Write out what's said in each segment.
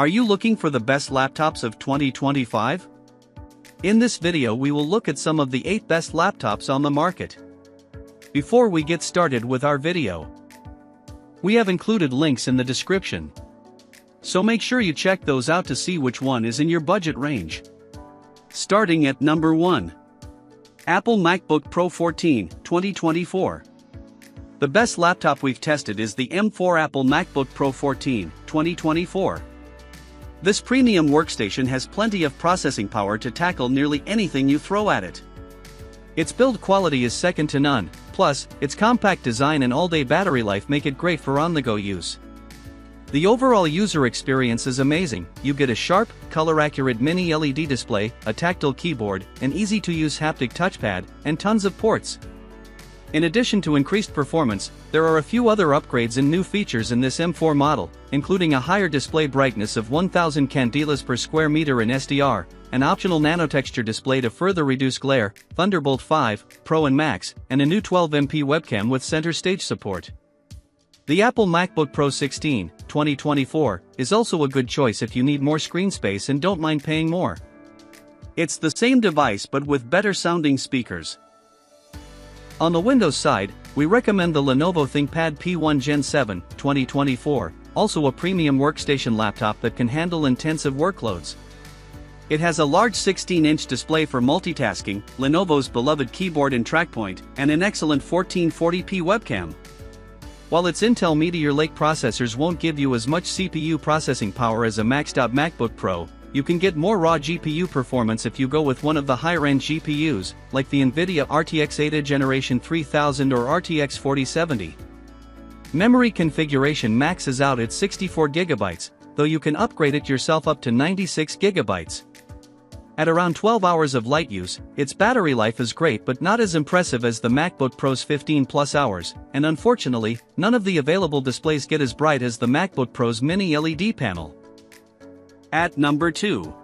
Are you looking for the best laptops of 2025? In this video we will look at some of the 8 best laptops on the market. Before we get started with our video, we have included links in the description, so make sure you check those out to see which one is in your budget range. Starting at number 1. Apple MacBook Pro 14, 2024. The best laptop we've tested is the M4 Apple MacBook Pro 14, 2024. This premium workstation has plenty of processing power to tackle nearly anything you throw at it. Its build quality is second to none, plus, its compact design and all-day battery life make it great for on-the-go use. The overall user experience is amazing. You get a sharp, color-accurate mini LED display, a tactile keyboard, an easy-to-use haptic touchpad, and tons of ports. In addition to increased performance, there are a few other upgrades and new features in this M4 model, including a higher display brightness of 1000 candelas per square meter in SDR, an optional nanotexture display to further reduce glare, Thunderbolt 5, Pro and Max, and a new 12MP webcam with center stage support. The Apple MacBook Pro 16, 2024, is also a good choice if you need more screen space and don't mind paying more. It's the same device but with better sounding speakers. On the Windows side, we recommend the Lenovo ThinkPad P1 Gen 7, 2024, also a premium workstation laptop that can handle intensive workloads. It has a large 16-inch display for multitasking, Lenovo's beloved keyboard and trackpoint, and an excellent 1440p webcam. While its Intel Meteor Lake processors won't give you as much CPU processing power as a maxed-out MacBook Pro, you can get more raw GPU performance if you go with one of the higher-end GPUs, like the NVIDIA RTX 80 Generation 3000 or RTX 4070. Memory configuration maxes out at 64GB, though you can upgrade it yourself up to 96GB. At around 12 hours of light use, its battery life is great but not as impressive as the MacBook Pro's 15+ hours, and unfortunately, none of the available displays get as bright as the MacBook Pro's mini LED panel. At number 2.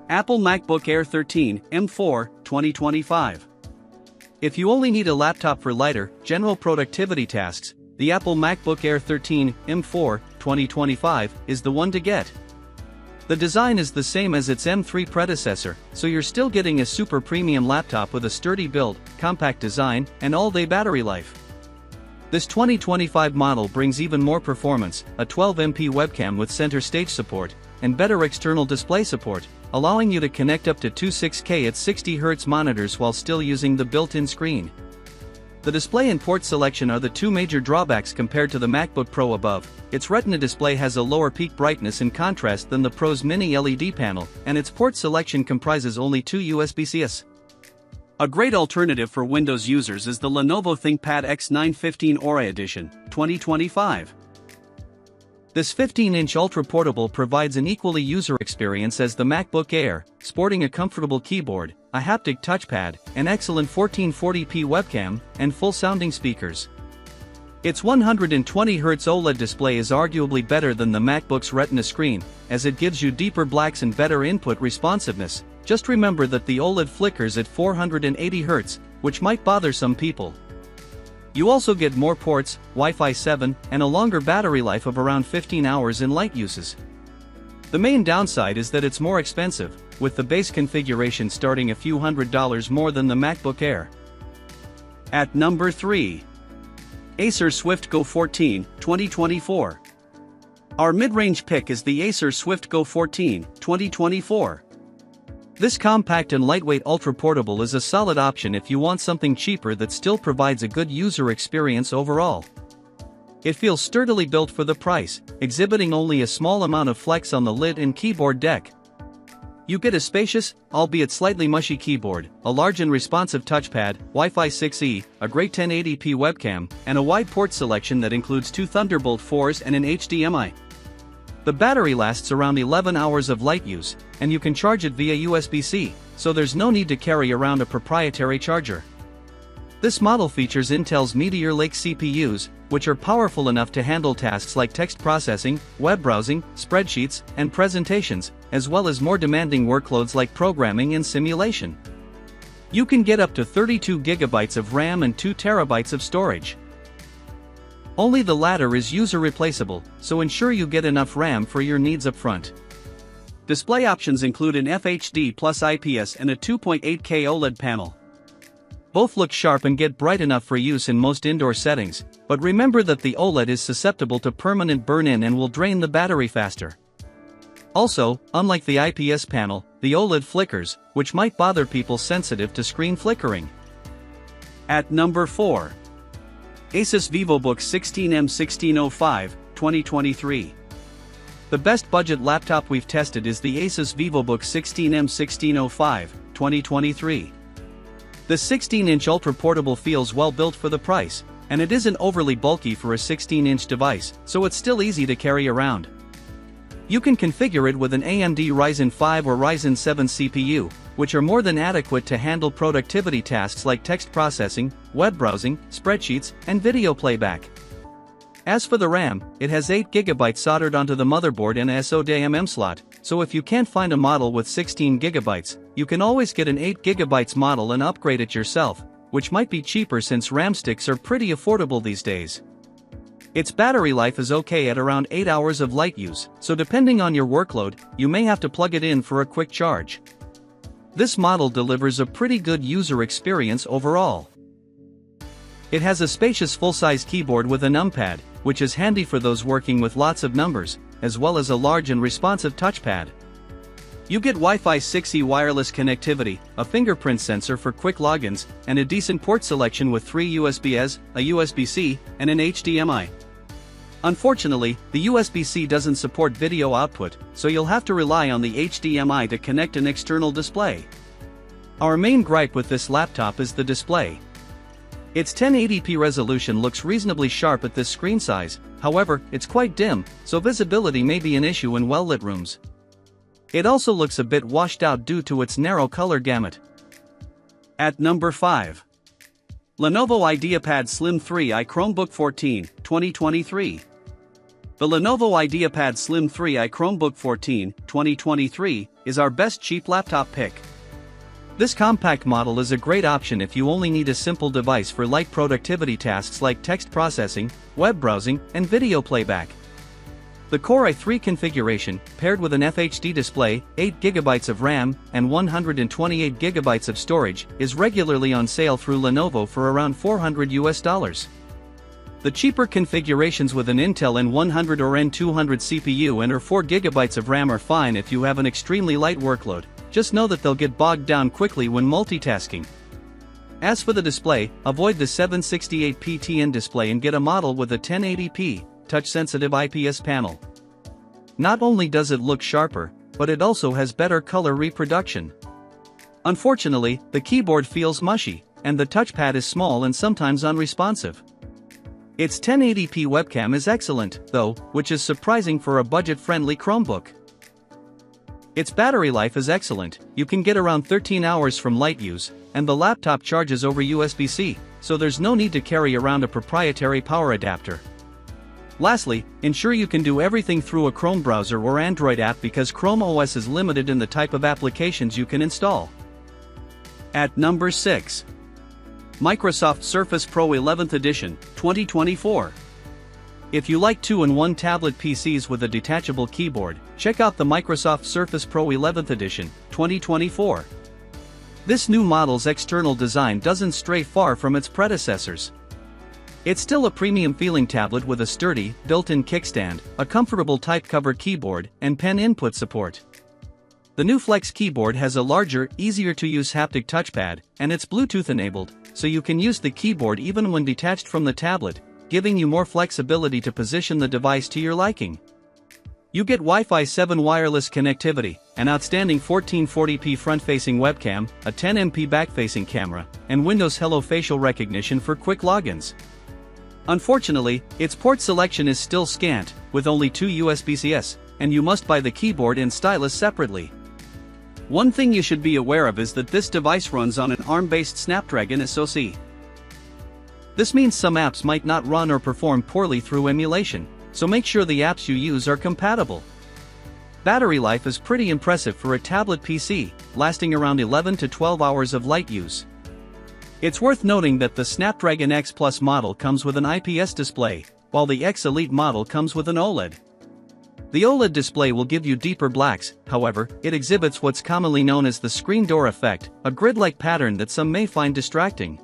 Apple MacBook Air 13, M4, 2025. If you only need a laptop for lighter, general productivity tasks, the Apple MacBook Air 13, M4, 2025, is the one to get. The design is the same as its M3 predecessor, so you're still getting a super premium laptop with a sturdy build, compact design, and all-day battery life. This 2025 model brings even more performance, a 12MP webcam with center stage support, and better external display support, allowing you to connect up to two 6K at 60Hz monitors while still using the built-in screen. The display and port selection are the two major drawbacks compared to the MacBook Pro above. Its Retina display has a lower peak brightness in contrast than the Pro's mini LED panel, and its port selection comprises only two USB-Cs. A great alternative for Windows users is the Lenovo ThinkPad X915 Aura Edition, 2025. This 15-inch ultra-portable provides an equally user experience as the MacBook Air, sporting a comfortable keyboard, a haptic touchpad, an excellent 1440p webcam, and full-sounding speakers. Its 120Hz OLED display is arguably better than the MacBook's Retina screen, as it gives you deeper blacks and better input responsiveness. Just remember that the OLED flickers at 480Hz, which might bother some people. You also get more ports, Wi-Fi 7, and a longer battery life of around 15 hours in light uses. The main downside is that it's more expensive, with the base configuration starting a few $100s more than the MacBook Air. At number 3. Acer Swift Go 14, 2024. Our mid-range pick is the Acer Swift Go 14, 2024. This compact and lightweight ultra-portable is a solid option if you want something cheaper that still provides a good user experience overall. It feels sturdily built for the price, exhibiting only a small amount of flex on the lid and keyboard deck. You get a spacious, albeit slightly mushy keyboard, a large and responsive touchpad, Wi-Fi 6E, a great 1080p webcam, and a wide port selection that includes two Thunderbolt 4s and an HDMI. The battery lasts around 11 hours of light use, and you can charge it via USB-C, so there's no need to carry around a proprietary charger. This model features Intel's Meteor Lake CPUs, which are powerful enough to handle tasks like text processing, web browsing, spreadsheets, and presentations, as well as more demanding workloads like programming and simulation. You can get up to 32GB of RAM and 2TB of storage. Only the latter is user replaceable, so ensure you get enough RAM for your needs up front. Display options include an FHD plus IPS and a 2.8K OLED panel. Both look sharp and get bright enough for use in most indoor settings, but remember that the OLED is susceptible to permanent burn-in and will drain the battery faster. Also, unlike the IPS panel, the OLED flickers, which might bother people sensitive to screen flickering. At number 4. Asus Vivobook 16M1605, 2023. The best budget laptop we've tested is the Asus Vivobook 16M1605, 2023. The 16-inch ultra-portable feels well built for the price, and it isn't overly bulky for a 16-inch device, so it's still easy to carry around. You can configure it with an AMD Ryzen 5 or Ryzen 7 CPU, which are more than adequate to handle productivity tasks like text processing, web browsing, spreadsheets, and video playback. As for the RAM, it has 8GB soldered onto the motherboard and a SODIMM slot, so if you can't find a model with 16GB, you can always get an 8GB model and upgrade it yourself, which might be cheaper since RAM sticks are pretty affordable these days. Its battery life is okay at around 8 hours of light use, so depending on your workload, you may have to plug it in for a quick charge. This model delivers a pretty good user experience overall. It has a spacious full-size keyboard with a numpad, which is handy for those working with lots of numbers, as well as a large and responsive touchpad. You get Wi-Fi 6E wireless connectivity, a fingerprint sensor for quick logins, and a decent port selection with 3 USB-As, a USB-C, and an HDMI. Unfortunately, the USB-C doesn't support video output, so you'll have to rely on the HDMI to connect an external display. Our main gripe with this laptop is the display. Its 1080p resolution looks reasonably sharp at this screen size, however, it's quite dim, so visibility may be an issue in well-lit rooms. It also looks a bit washed out due to its narrow color gamut. At number 5. Lenovo IdeaPad Slim 3i Chromebook 14, 2023. The Lenovo IdeaPad Slim 3i Chromebook 14, 2023, is our best cheap laptop pick. This compact model is a great option if you only need a simple device for light productivity tasks like text processing, web browsing, and video playback. The Core i3 configuration, paired with an FHD display, 8GB of RAM, and 128GB of storage, is regularly on sale through Lenovo for around $400. The cheaper configurations with an Intel N100 or N200 CPU and or 4GB of RAM are fine if you have an extremely light workload. Just know that they'll get bogged down quickly when multitasking. As for the display, avoid the 768p TN display and get a model with a 1080p, touch-sensitive IPS panel. Not only does it look sharper, but it also has better color reproduction. Unfortunately, the keyboard feels mushy, and the touchpad is small and sometimes unresponsive. Its 1080p webcam is excellent, though, which is surprising for a budget-friendly Chromebook. Its battery life is excellent, you can get around 13 hours from light use, and the laptop charges over USB-C, so there's no need to carry around a proprietary power adapter. Lastly, ensure you can do everything through a Chrome browser or Android app because Chrome OS is limited in the type of applications you can install. At number 6. Microsoft Surface Pro 11th Edition, 2024. If you like 2-in-1 tablet PCs with a detachable keyboard, check out the Microsoft Surface Pro 11th Edition, 2024. This new model's external design doesn't stray far from its predecessors. It's still a premium-feeling tablet with a sturdy, built-in kickstand, a comfortable type-cover keyboard, and pen input support. The new Flex keyboard has a larger, easier-to-use haptic touchpad, and it's Bluetooth-enabled, so you can use the keyboard even when detached from the tablet, giving you more flexibility to position the device to your liking. You get Wi-Fi 7 wireless connectivity, an outstanding 1440p front-facing webcam, a 10MP back-facing camera, and Windows Hello facial recognition for quick logins. Unfortunately, its port selection is still scant, with only 2 USB-Cs, and you must buy the keyboard and stylus separately. One thing you should be aware of is that this device runs on an ARM-based Snapdragon SoC. This means some apps might not run or perform poorly through emulation, so make sure the apps you use are compatible. Battery life is pretty impressive for a tablet PC, lasting around 11 to 12 hours of light use. It's worth noting that the Snapdragon X Plus model comes with an IPS display, while the X Elite model comes with an OLED. The OLED display will give you deeper blacks, however, it exhibits what's commonly known as the screen door effect, a grid-like pattern that some may find distracting.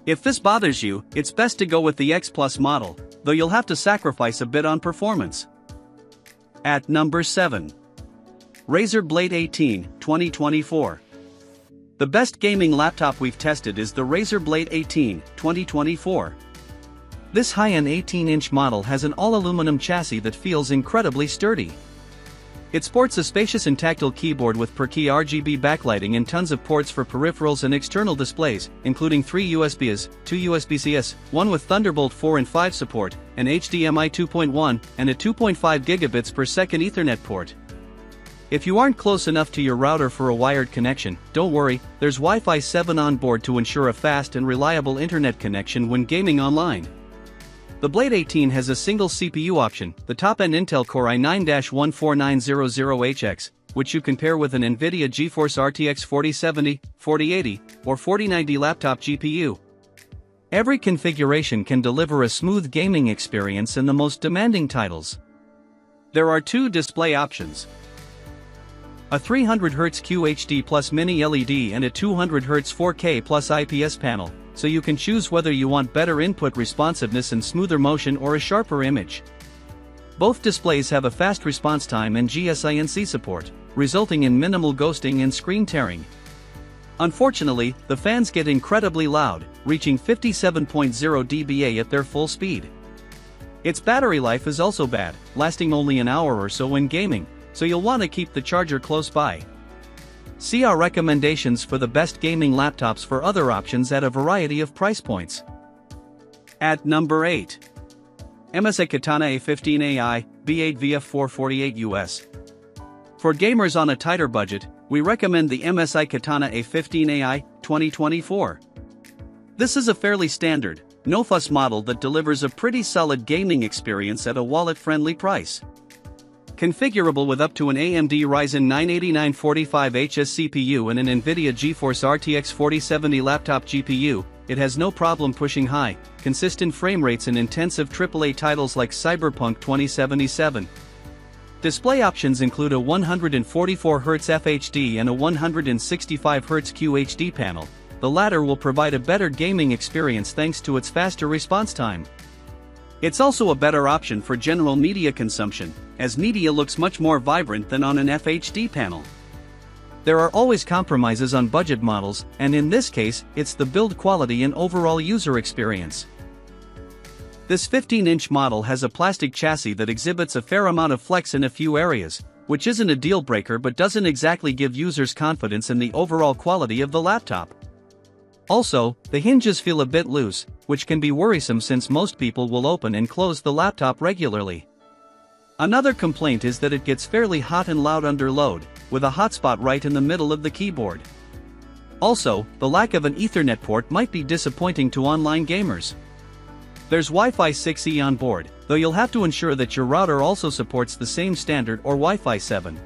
If this bothers you, it's best to go with the X Plus model, though you'll have to sacrifice a bit on performance. At number 7. Razer Blade 18, 2024. The best gaming laptop we've tested is the Razer Blade 18, 2024. This high-end 18-inch model has an all-aluminum chassis that feels incredibly sturdy. It sports a spacious and tactile keyboard with per-key RGB backlighting and tons of ports for peripherals and external displays, including 3 USBs, 2 USB-Cs, one with Thunderbolt 4 and 5 support, an HDMI 2.1, and a 2.5 gigabits per second Ethernet port. If you aren't close enough to your router for a wired connection, don't worry, there's Wi-Fi 7 on board to ensure a fast and reliable internet connection when gaming online. The Blade 18 has a single CPU option, the top-end Intel Core i9-14900HX, which you can pair with an NVIDIA GeForce RTX 4070, 4080, or 4090 laptop GPU. Every configuration can deliver a smooth gaming experience in the most demanding titles. There are 2 display options: a 300Hz QHD plus mini LED and a 200Hz 4K plus IPS panel, so you can choose whether you want better input responsiveness and smoother motion or a sharper image. Both displays have a fast response time and GSINC support, resulting in minimal ghosting and screen tearing. Unfortunately, the fans get incredibly loud, reaching 57.0 dBA at their full speed. Its battery life is also bad, lasting only an hour or so when gaming, so you'll want to keep the charger close by. See our recommendations for the best gaming laptops for other options at a variety of price points. At number 8. MSI Katana A15 AI, B8 VF448 US. For gamers on a tighter budget, we recommend the MSI Katana A15 AI, 2024. This is a fairly standard, no-fuss model that delivers a pretty solid gaming experience at a wallet-friendly price. Configurable with up to an AMD Ryzen 9 8945HS CPU and an NVIDIA GeForce RTX 4070 laptop GPU, it has no problem pushing high, consistent frame rates in intensive AAA titles like Cyberpunk 2077. Display options include a 144Hz FHD and a 165Hz QHD panel. The latter will provide a better gaming experience thanks to its faster response time. It's also a better option for general media consumption, as media looks much more vibrant than on an FHD panel. There are always compromises on budget models, and in this case, it's the build quality and overall user experience. This 15-inch model has a plastic chassis that exhibits a fair amount of flex in a few areas, which isn't a deal breaker but doesn't exactly give users confidence in the overall quality of the laptop. Also, the hinges feel a bit loose, which can be worrisome since most people will open and close the laptop regularly. Another complaint is that it gets fairly hot and loud under load, with a hotspot right in the middle of the keyboard. Also, the lack of an Ethernet port might be disappointing to online gamers. There's Wi-Fi 6E on board, though you'll have to ensure that your router also supports the same standard or Wi-Fi 7.